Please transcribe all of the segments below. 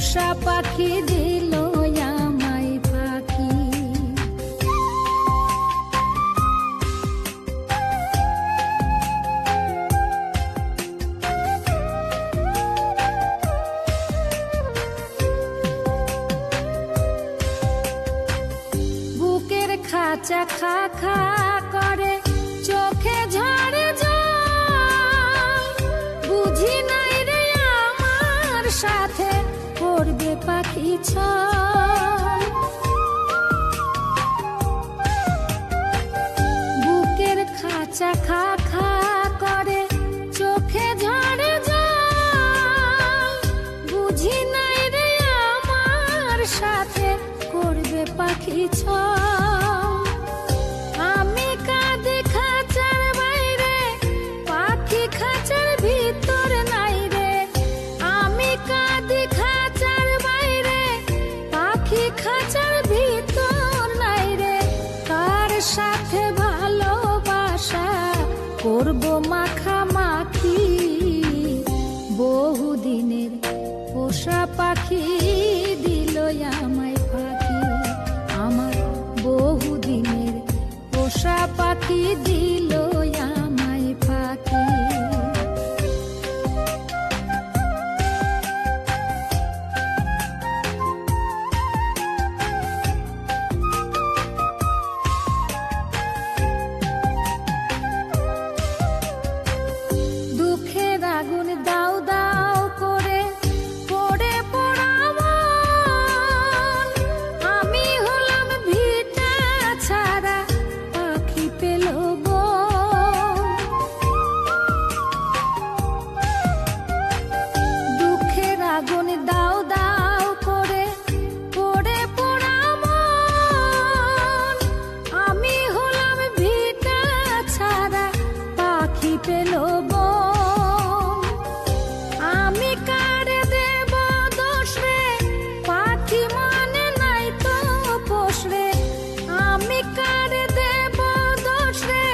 পোষা পাখি দিল আমায় ফাঁকি। বুকের খাঁচা খা খা করে, চোখে ঝরে জল, বুঝি নাই রে আমার সাথে করবে পাখি ছল। বুকের খাঁচা খা খা করে, চোখে ঝরে জল, বুঝি নাই রে আমার সাথে করবে পাখি ছল। আমি কাঁদি খাঁচার বাইরে, পাখি খাঁচার ভিতর নাই রে। আমি কাঁদি খাঁচার বাইরে, পাখি খাঁচার ভিতর নাই রে। কার সাথে ভালোবাসা করব মাখামাখি, বহুদিনের পোষা পাখি দিল আমায় ফাঁকি। আমার বহুদিনের পোষা পাখি দিল আমায় ফাঁকি। দুঃখের আগুন দাও দাও করে পড়ে পোড়া মন, আমি হলাম ভিটা ছাড়া পাখি পেল বন। দুঃখের আগুন দাও দাও করে পড়ে পোড়া মন, আমি হলাম ভিটা ছাড়া পাখি পেল বন। আমি কারে দেব দোষ রে, পাখি মানে নাই তো পোষ রে। আমি কারে দেব দোষ রে,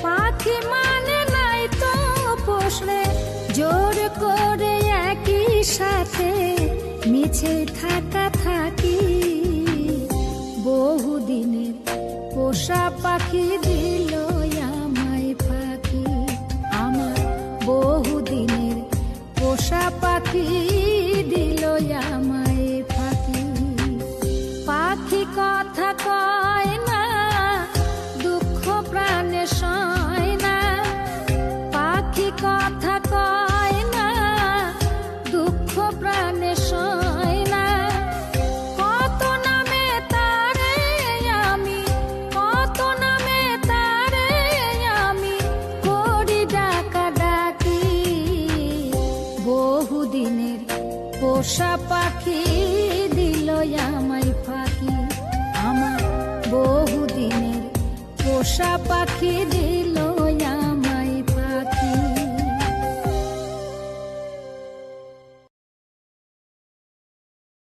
পাখি মানে নাই তো পোষ রে। জোর করে একই সাথে মিছে থাকা থাকি, বহুদিনের পোষা পাখি দিল আমায় ফাঁকি। আমার বহুদিনের পোষা পাখি দিল আমায় ফাঁকি। পাখি কথা কয় না, দুঃখ প্রাণে সয় না। পাখি কথা কয় না, দুঃখ প্রাণে সয় না। কত নামে তারে আমি, কত নামে তারে আমি করি ডাকা ডাকি। বহুদিনের পোষা পাখি দিল আমায় ফাঁকি। আমার বহুদিনের পোষা পাখি দিল